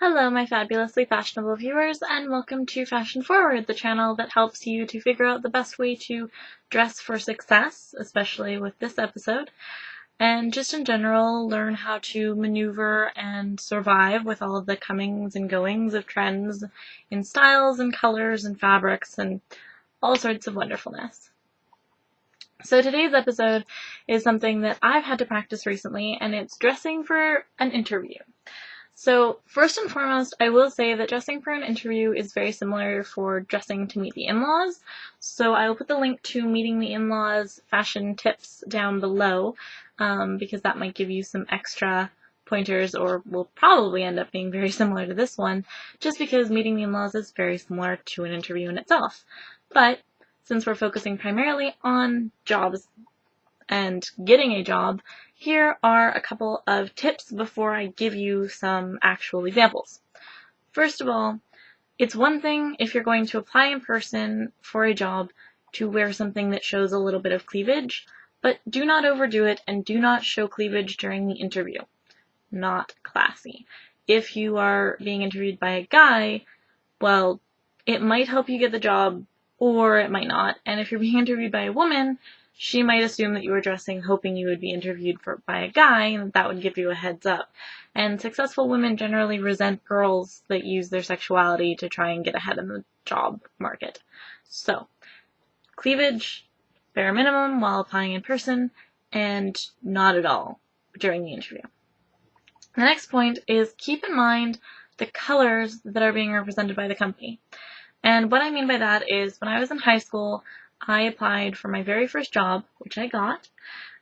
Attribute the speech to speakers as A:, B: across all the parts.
A: Hello, my fabulously fashionable viewers, and welcome to Fashion Forward, the channel that helps you to figure out the best way to dress for success, especially with this episode, and just in general, learn how to maneuver and survive with all of the comings and goings of trends in styles and colors and fabrics and all sorts of wonderfulness. So today's episode is something that I've had to practice recently, and it's dressing for an interview. So first and foremost, I will say that dressing for an interview is very similar for dressing to meet the in-laws. So I will put the link to meeting the in-laws fashion tips down below because that might give you some extra pointers, or will probably end up being very similar to this one, just because meeting the in-laws is very similar to an interview in itself. But since we're focusing primarily on jobs and getting a job, here are a couple of tips before I give you some actual examples. First of all, it's one thing if you're going to apply in person for a job to wear something that shows a little bit of cleavage, but do not overdo it and do not show cleavage during the interview. Not classy. If you are being interviewed by a guy, well, it might help you get the job or it might not. And if you're being interviewed by a woman, she might assume that you were dressing hoping you would be interviewed by a guy, and that would give you a heads up. And successful women generally resent girls that use their sexuality to try and get ahead in the job market. So, cleavage, bare minimum while applying in person, and not at all during the interview. The next point is keep in mind the colors that are being represented by the company. And what I mean by that is when I was in high school, I applied for my very first job, which I got,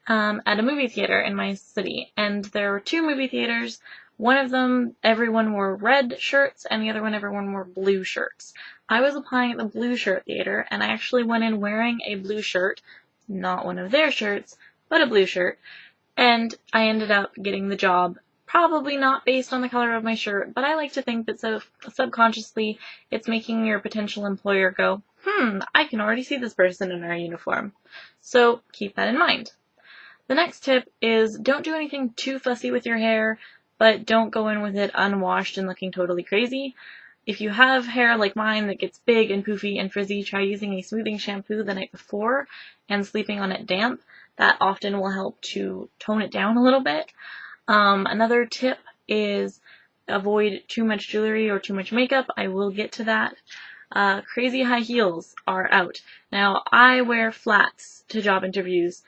A: at a movie theater in my city. And there were two movie theaters. One of them, everyone wore red shirts, and the other one, everyone wore blue shirts. I was applying at the blue shirt theater, and I actually went in wearing a blue shirt, not one of their shirts, but a blue shirt, and I ended up getting the job. Probably not based on the color of my shirt, but I like to think that subconsciously it's making your potential employer go, I can already see this person in our uniform. So keep that in mind. The next tip is don't do anything too fussy with your hair, but don't go in with it unwashed and looking totally crazy. If you have hair like mine that gets big and poofy and frizzy, try using a smoothing shampoo the night before and sleeping on it damp. That often will help to tone it down a little bit. Another tip is avoid too much jewelry or too much makeup. I will get to that. Crazy high heels are out. Now, I wear flats to job interviews,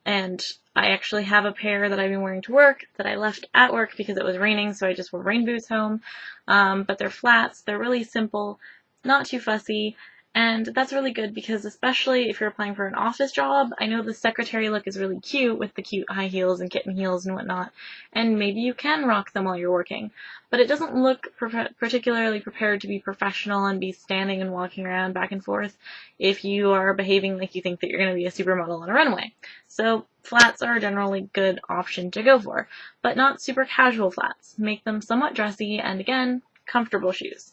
A: and I actually have a pair that I've been wearing to work that I left at work because it was raining, so I just wore rain boots home. But they're flats. They're really simple, not too fussy. And that's really good because especially if you're applying for an office job, I know the secretary look is really cute with the cute high heels and kitten heels and whatnot, and maybe you can rock them while you're working, but it doesn't look particularly prepared to be professional and be standing and walking around back and forth if you are behaving like you think that you're going to be a supermodel on a runway. So flats are a generally good option to go for, but not super casual flats. Make them somewhat dressy and, again, comfortable shoes.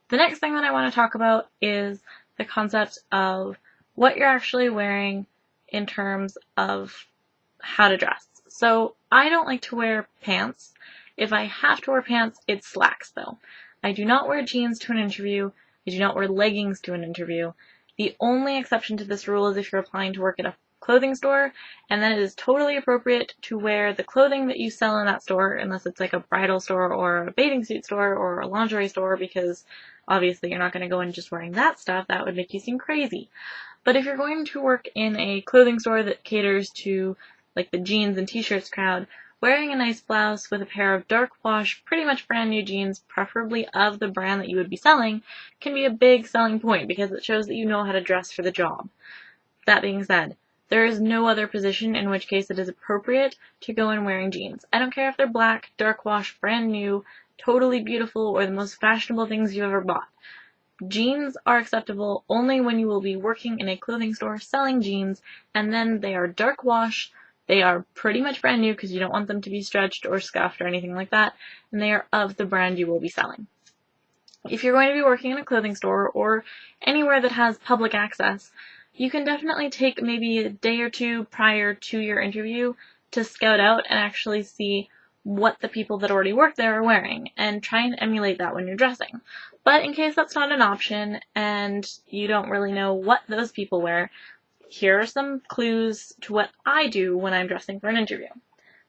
A: The next thing that I want to talk about is the concept of what you're actually wearing in terms of how to dress. So I don't like to wear pants. If I have to wear pants, it's slacks though. I do not wear jeans to an interview. I do not wear leggings to an interview. The only exception to this rule is if you're applying to work at a clothing store, and then it is totally appropriate to wear the clothing that you sell in that store, unless it's like a bridal store or a bathing suit store or a lingerie store, because obviously you're not going to go in just wearing that stuff. That would make you seem crazy. But if you're going to work in a clothing store that caters to like the jeans and t-shirts crowd, wearing a nice blouse with a pair of dark wash, pretty much brand new jeans, preferably of the brand that you would be selling, can be a big selling point because it shows that you know how to dress for the job. That being said, there is no other position in which case it is appropriate to go in wearing jeans. I don't care if they're black, dark wash, brand new, totally beautiful, or the most fashionable things you've ever bought. Jeans are acceptable only when you will be working in a clothing store selling jeans, and then they are dark wash. They are pretty much brand new because you don't want them to be stretched or scuffed or anything like that, and they are of the brand you will be selling. If you're going to be working in a clothing store or anywhere that has public access, you can definitely take maybe a day or two prior to your interview to scout out and actually see what the people that already work there are wearing and try and emulate that when you're dressing. But in case that's not an option and you don't really know what those people wear, here are some clues to what I do when I'm dressing for an interview.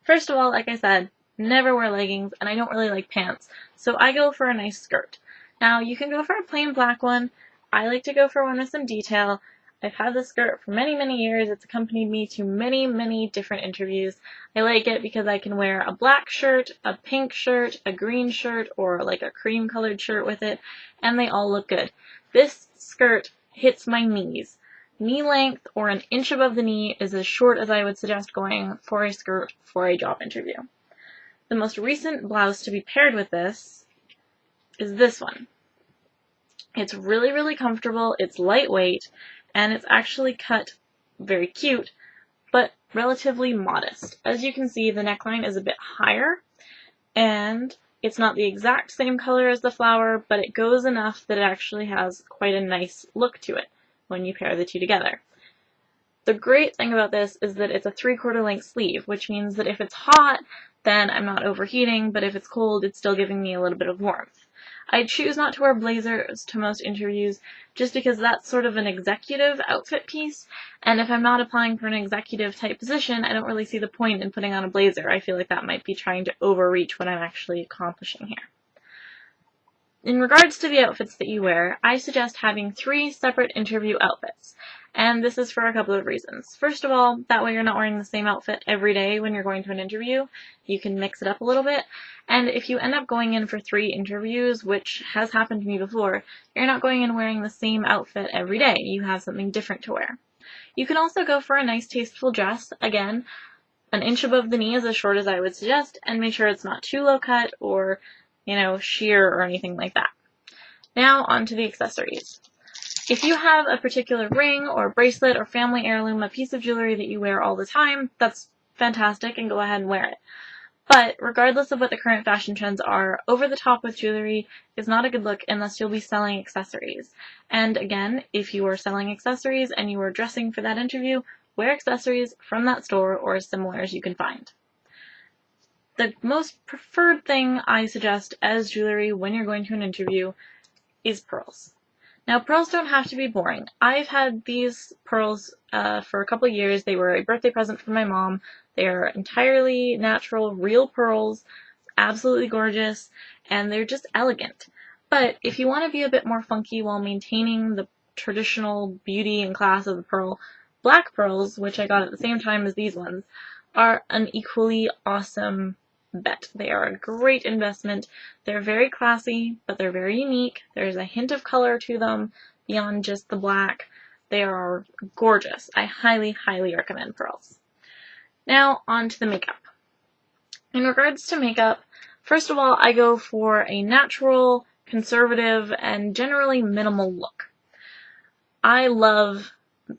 A: First of all, like I said, never wear leggings, and I don't really like pants, so I go for a nice skirt. Now, you can go for a plain black one. I like to go for one with some detail. I've had this skirt for many, many years. It's accompanied me to many, many different interviews. I like it because I can wear a black shirt, a pink shirt, a green shirt, or like a cream colored shirt with it, and they all look good. This skirt hits my knees. Knee length or an inch above the knee is as short as I would suggest going for a skirt for a job interview. The most recent blouse to be paired with this is this one. It's really, really comfortable, it's lightweight, and it's actually cut very cute, but relatively modest. As you can see, the neckline is a bit higher, and it's not the exact same color as the flower, but it goes enough that it actually has quite a nice look to it when you pair the two together. The great thing about this is that it's a 3/4 length sleeve, which means that if it's hot, then I'm not overheating, but if it's cold, it's still giving me a little bit of warmth. I choose not to wear blazers to most interviews just because that's sort of an executive outfit piece, and if I'm not applying for an executive type position, I don't really see the point in putting on a blazer. I feel like that might be trying to overreach what I'm actually accomplishing here. In regards to the outfits that you wear, I suggest having 3 separate interview outfits, and this is for a couple of reasons. First of all, that way you're not wearing the same outfit every day when you're going to an interview. You can mix it up a little bit, and if you end up going in for 3 interviews, which has happened to me before, you're not going in wearing the same outfit every day. You have something different to wear. You can also go for a nice, tasteful dress. Again, an inch above the knee is as short as I would suggest, and make sure it's not too low cut or sheer or anything like that. Now on to the accessories. If you have a particular ring or bracelet or family heirloom, a piece of jewelry that you wear all the time, that's fantastic and go ahead and wear it. But regardless of what the current fashion trends are, over the top with jewelry is not a good look unless you'll be selling accessories. And again, if you are selling accessories and you are dressing for that interview, wear accessories from that store or as similar as you can find. The most preferred thing I suggest as jewelry when you're going to an interview is pearls. Now, pearls don't have to be boring. I've had these pearls for a couple of years. They were a birthday present from my mom. They are entirely natural, real pearls, absolutely gorgeous, and they're just elegant. But if you want to be a bit more funky while maintaining the traditional beauty and class of the pearl, black pearls, which I got at the same time as these ones, are an equally awesome bet. They are a great investment. They're very classy, but they're very unique. There's a hint of color to them beyond just the black. They are gorgeous. I highly, highly recommend pearls. Now, on to the makeup. In regards to makeup, first of all, I go for a natural, conservative, and generally minimal look. I love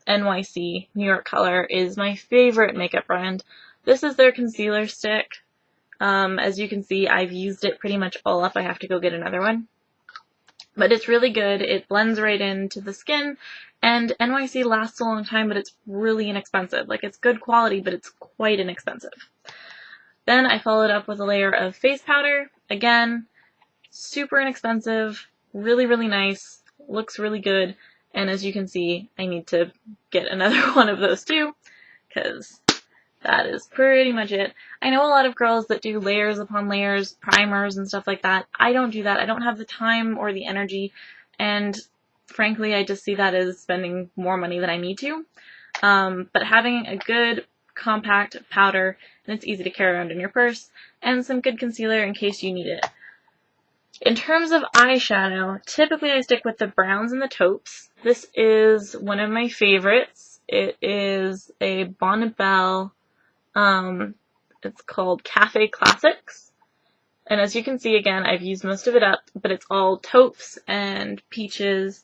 A: NYC. New York Color is my favorite makeup brand. This is their concealer stick. As you can see, I've used it pretty much all up. I have to go get another one. But it's really good. It blends right into the skin, and NYC lasts a long time, but it's really inexpensive. Like, it's good quality, but it's quite inexpensive. Then I followed up with a layer of face powder. Again, super inexpensive, really, really nice, looks really good, and as you can see, I need to get another one of those too, because that is pretty much it. I know a lot of girls that do layers upon layers, primers and stuff like that. I don't do that. I don't have the time or the energy, and frankly, I just see that as spending more money than I need to. But having a good compact powder, and it's easy to carry around in your purse, and some good concealer in case you need it. In terms of eyeshadow, typically I stick with the browns and the taupes. This is one of my favorites. It is a Bonnabelle. It's called Cafe Classics, and as you can see, again, I've used most of it up, but it's all taupes and peaches.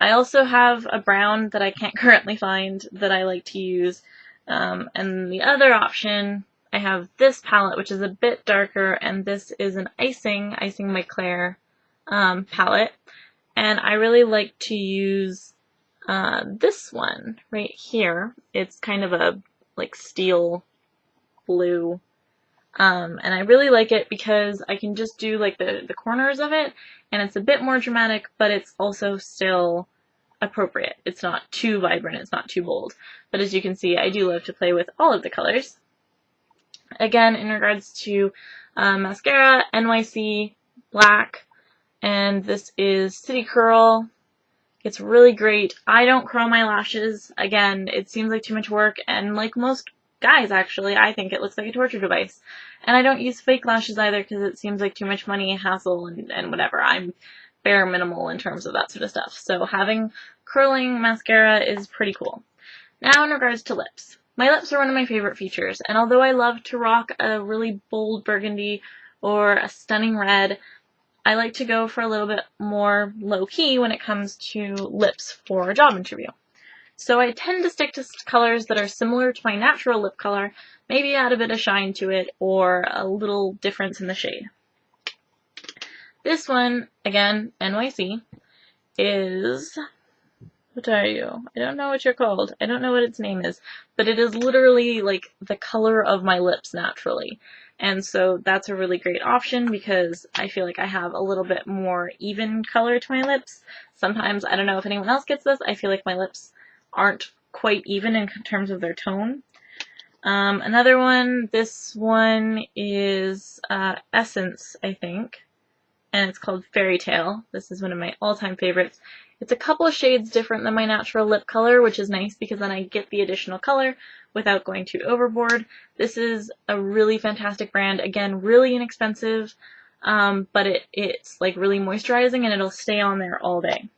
A: I also have a brown that I can't currently find that I like to use, and the other option, I have this palette, which is a bit darker, and this is an Icing by Claire palette, and I really like to use this one right here. It's kind of a like steel blue. And I really like it because I can just do like the corners of it, and it's a bit more dramatic, but it's also still appropriate. It's not too vibrant, it's not too bold. But as you can see, I do love to play with all of the colors. Again, in regards to mascara, NYC Black, and this is City Curl. It's really great. I don't curl my lashes. Again, it seems like too much work, and like most guys, actually, I think it looks like a torture device. And I don't use fake lashes either because it seems like too much money, hassle, and whatever. I'm bare minimal in terms of that sort of stuff. So having curling mascara is pretty cool. Now in regards to lips. My lips are one of my favorite features, and although I love to rock a really bold burgundy or a stunning red, I like to go for a little bit more low-key when it comes to lips for a job interview. So I tend to stick to colors that are similar to my natural lip color, maybe add a bit of shine to it, or a little difference in the shade. This one, again, NYC, is... What are you? I don't know what you're called. I don't know what its name is, but it is literally like the color of my lips naturally. And so that's a really great option because I feel like I have a little bit more even color to my lips. Sometimes, I don't know if anyone else gets this, I feel like my lips aren't quite even in terms of their tone. Another one, this one is Essence, I think, and it's called Fairy Tale. This is one of my all-time favorites. It's a couple of shades different than my natural lip color, which is nice because then I get the additional color without going too overboard. This is a really fantastic brand. Again, really inexpensive, but it's like really moisturizing and it'll stay on there all day.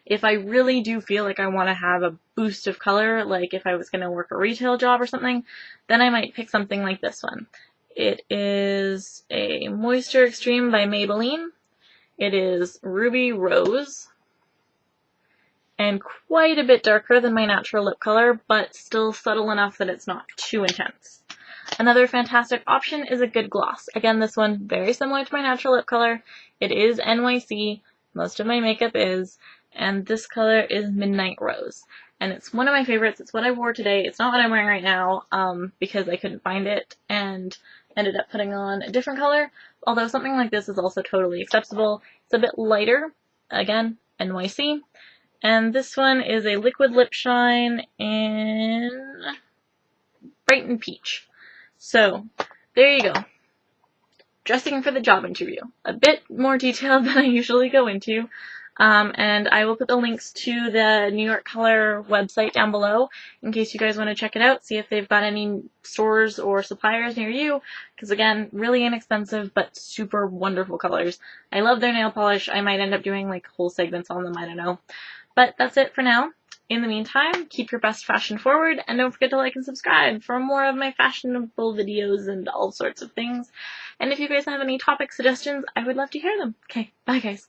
A: If I really do feel like I want to have a boost of color, like if I was going to work a retail job or something, then I might pick something like this one. It is a Moisture Extreme by Maybelline. It is Ruby Rose, and quite a bit darker than my natural lip color, but still subtle enough that it's not too intense. Another fantastic option is a good gloss. Again, this one very similar to my natural lip color. It is NYC, most of my makeup is, and this color is Midnight Rose. And it's one of my favorites. It's what I wore today. It's not what I'm wearing right now because I couldn't find it and ended up putting on a different color. Although something like this is also totally acceptable. It's a bit lighter. Again, NYC. And this one is a liquid lip shine in Brighton Peach. So, there you go. Dressing for the job interview. A bit more detailed than I usually go into. And I will put the links to the New York Color website down below in case you guys want to check it out, see if they've got any stores or suppliers near you, because again, really inexpensive but super wonderful colors. I love their nail polish. I might end up doing like whole segments on them, I don't know. But that's it for now. In the meantime, keep your best fashion forward, and don't forget to like and subscribe for more of my fashionable videos and all sorts of things. And if you guys have any topic suggestions, I would love to hear them. Okay, bye guys.